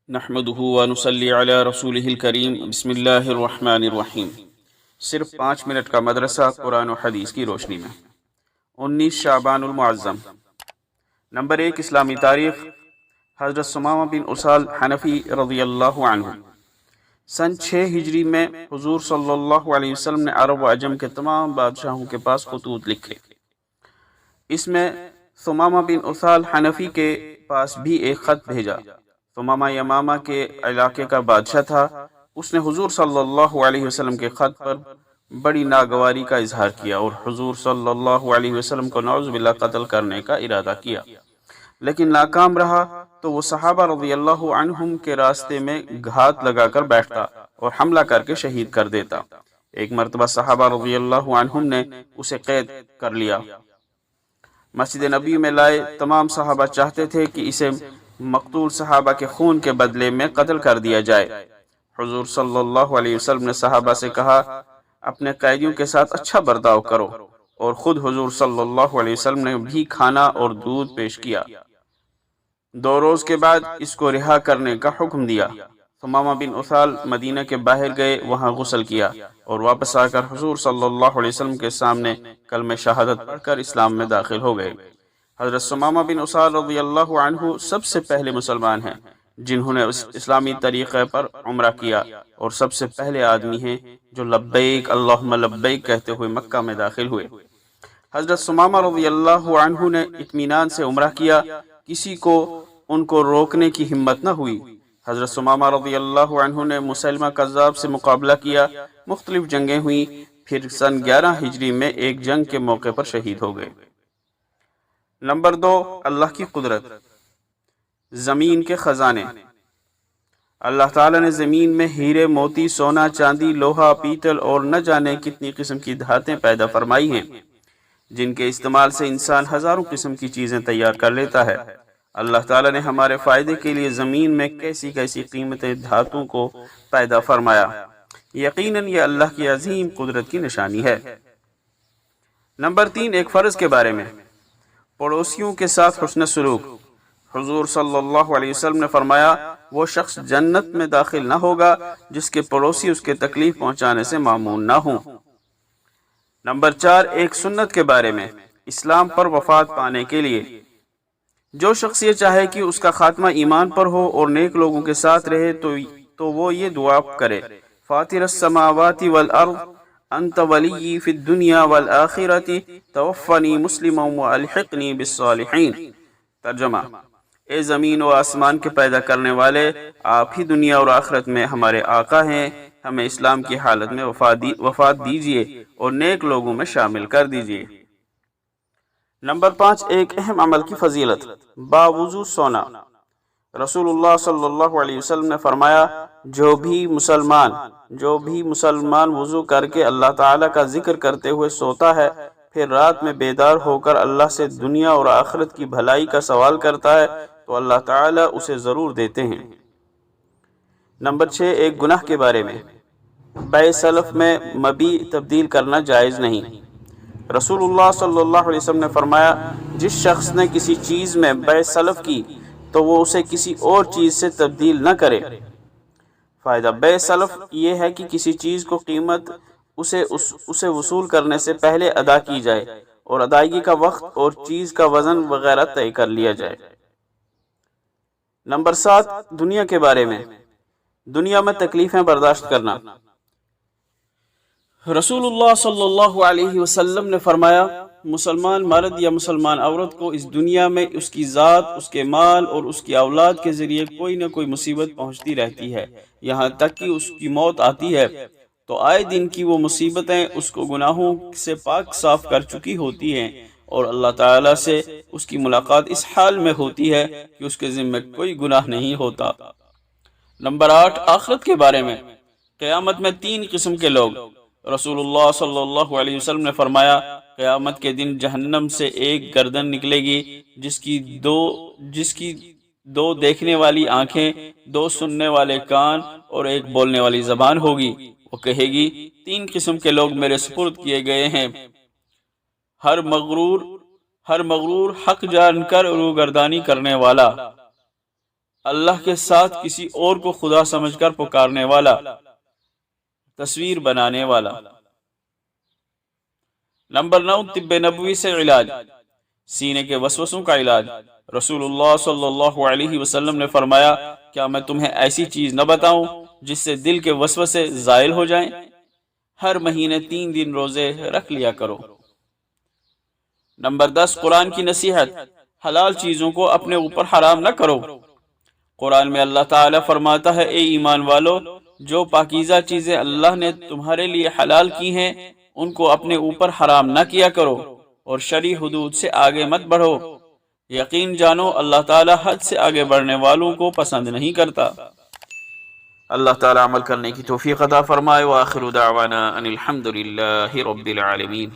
نحمده ونصلي علی رسولہ الکریم بسم اللہ الرحمن الرحیم۔ صرف 5 منٹ کا مدرسہ قرآن و حدیث کی روشنی میں 19 شعبان المعظم۔ نمبر 1، اسلامی تاریخ۔ حضرت ثمامہ بن اسال حنفی رضی اللہ عنہ سن 6 ہجری میں حضور صلی اللہ علیہ وسلم نے عرب و عجم کے تمام بادشاہوں کے پاس خطوط لکھے۔ اس میں ثمامہ بن اسال حنفی کے پاس بھی ایک خط بھیجا۔ ثمامہ یمامہ کے علاقے کا بادشاہ تھا۔ اس نے حضور صلی اللہ علیہ وسلم کے خط پر بڑی ناگواری کا اظہار کیا اور حضور صلی اللہ علیہ وسلم کو نعوذ باللہ قتل کرنے کا ارادہ کیا، لیکن ناکام رہا تو وہ صحابہ رضی اللہ عنہم کے راستے میں گھات لگا کر بیٹھتا اور حملہ کر کے شہید کر دیتا۔ ایک مرتبہ صحابہ رضی اللہ عنہم نے اسے قید کر لیا، مسجد نبی میں لائے۔ تمام صحابہ چاہتے تھے کہ اسے مقتول صحابہ کے خون کے بدلے میں قتل کر دیا جائے۔ حضور صلی اللہ علیہ وسلم نے صحابہ سے کہا، اپنے قیدیوں کے ساتھ اچھا برتاؤ کرو، اور خود حضور صلی اللہ علیہ وسلم نے بھی کھانا اور دودھ پیش کیا۔ 2 روز کے بعد اس کو رہا کرنے کا حکم دیا۔ ثمامہ بن اسال مدینہ کے باہر گئے، وہاں غسل کیا اور واپس آ کر حضور صلی اللہ علیہ وسلم کے سامنے کلمہ شہادت پڑھ کر اسلام میں داخل ہو گئے۔ حضرت ثمامہ بن اسال رضی اللہ عنہ سب سے پہلے مسلمان ہیں جنہوں نے اسلامی طریقے پر عمرہ کیا، اور سب سے پہلے آدمی ہیں جو لبیک اللہم لبیک کہتے ہوئے مکہ میں داخل ہوئے۔ حضرت ثمامہ رضی اللہ عنہ نے اطمینان سے عمرہ کیا، کسی کو ان کو روکنے کی ہمت نہ ہوئی۔ حضرت ثمامہ رضی اللہ عنہ نے مسلمہ کذاب سے مقابلہ کیا، مختلف جنگیں ہوئیں، پھر سن 11 ہجری میں ایک جنگ کے موقع پر شہید ہو گئے۔ نمبر 2، اللہ کی قدرت۔ زمین کے خزانے۔ اللہ تعالیٰ نے زمین میں ہیرے، موتی، سونا، چاندی، لوہا، پیتل اور نہ جانے کتنی قسم کی دھاتیں پیدا فرمائی ہیں، جن کے استعمال سے انسان ہزاروں قسم کی چیزیں تیار کر لیتا ہے۔ اللہ تعالیٰ نے ہمارے فائدے کے لیے زمین میں کیسی کیسی قیمتی دھاتوں کو پیدا فرمایا۔ یقیناً یہ اللہ کی عظیم قدرت کی نشانی ہے۔ نمبر 3، ایک فرض کے بارے میں۔ پڑوسیوں کے ساتھ حسن سلوک۔ حضور صلی اللہ علیہ وسلم نے فرمایا، وہ شخص جنت میں داخل نہ ہوگا جس کے پڑوسی اس کے تکلیف پہنچانے سے معمون نہ ہوں۔ نمبر 4، ایک سنت کے بارے میں۔ اسلام پر وفات پانے کے لیے جو شخص یہ چاہے کہ اس کا خاتمہ ایمان پر ہو اور نیک لوگوں کے ساتھ رہے تو وہ یہ دعا کرے، فاطر السماوات والارض انت ولی فی الدنیا والآخرۃ توفنی مسلما والحقنی بالصالحین۔ ترجمہ، اے زمین و آسمان کے پیدا کرنے والے، آپ ہی دنیا اور آخرت میں ہمارے آقا ہیں، ہمیں اسلام کی حالت میں وفات دیجیے اور نیک لوگوں میں شامل کر دیجیے۔ نمبر 5، ایک اہم عمل کی فضیلت۔ باوضو سونا۔ رسول اللہ صلی اللہ علیہ وسلم نے فرمایا، جو بھی مسلمان وضو کر کے اللہ تعالیٰ کا ذکر کرتے ہوئے سوتا ہے، پھر رات میں بیدار ہو کر اللہ سے دنیا اور آخرت کی بھلائی کا سوال کرتا ہے تو اللہ تعالیٰ اسے ضرور دیتے ہیں۔ نمبر 6، ایک گناہ کے بارے میں۔ بیع سلف میں مبیع تبدیل کرنا جائز نہیں۔ رسول اللہ صلی اللہ علیہ وسلم نے فرمایا، جس شخص نے کسی چیز میں بیع سلف کی تو وہ اسے کسی اور چیز سے تبدیل نہ کرے۔ فائدہ: بیع سلف یہ ہے کہ کسی چیز کو قیمت اسے وصول کرنے سے پہلے ادا کی جائے اور ادائیگی کا وقت اور چیز کا وزن وغیرہ طے کر لیا جائے۔ نمبر 7، دنیا کے بارے میں۔ دنیا میں تکلیفیں برداشت کرنا۔ رسول اللہ صلی اللہ علیہ وسلم نے فرمایا، مسلمان مرد یا مسلمان عورت کو اس دنیا میں اس کی ذات، اس کے مال اور اس کی اولاد کے ذریعے کوئی نہ کوئی مصیبت پہنچتی رہتی ہے، یہاں تک کہ اس کی موت آتی ہے، تو آئے دن کی وہ مصیبتیں اس کو گناہوں سے پاک صاف کر چکی ہوتی ہیں، اور اللہ تعالیٰ سے اس کی ملاقات اس حال میں ہوتی ہے کہ اس کے ذمہ کوئی گناہ نہیں ہوتا۔ نمبر 8، آخرت کے بارے میں۔ قیامت میں 3 قسم کے لوگ۔ رسول اللہ صلی اللہ علیہ وسلم نے فرمایا، قیامت کے دن جہنم سے ایک گردن نکلے گی جس کی دو دیکھنے والی آنکھیں، 2 سننے والے کان اور 1 بولنے والی زبان ہوگی۔ وہ کہے گی، 3 قسم کے لوگ میرے سپرد کیے گئے ہیں، ہر مغرور حق جان کر روگردانی کرنے والا، اللہ کے ساتھ کسی اور کو خدا سمجھ کر پکارنے والا، تصویر بنانے والا۔ نمبر 9، طب نبوی سے علاج، سینے کے وسوسوں کا علاج۔ رسول اللہ صلی اللہ علیہ وسلم نے فرمایا، کیا میں تمہیں ایسی چیز نہ بتاؤں جس سے دل کے وسوسے زائل ہو جائیں؟ ہر مہینے 3 دن روزے رکھ لیا کرو۔ نمبر 10، قرآن کی نصیحت، حلال چیزوں کو اپنے اوپر حرام نہ کرو۔ قرآن میں اللہ تعالیٰ فرماتا ہے، اے ایمان والو، جو پاکیزہ چیزیں اللہ نے تمہارے لیے حلال کی ہیں ان کو اپنے اوپر حرام نہ کیا کرو، اور شرعی حدود سے آگے مت بڑھو۔ یقین جانو اللہ تعالیٰ حد سے آگے بڑھنے والوں کو پسند نہیں کرتا۔ اللہ تعالیٰ عمل کرنے کی توفیق عطا فرمائے۔ وآخر دعوانا ان الحمد للہ رب العالمین۔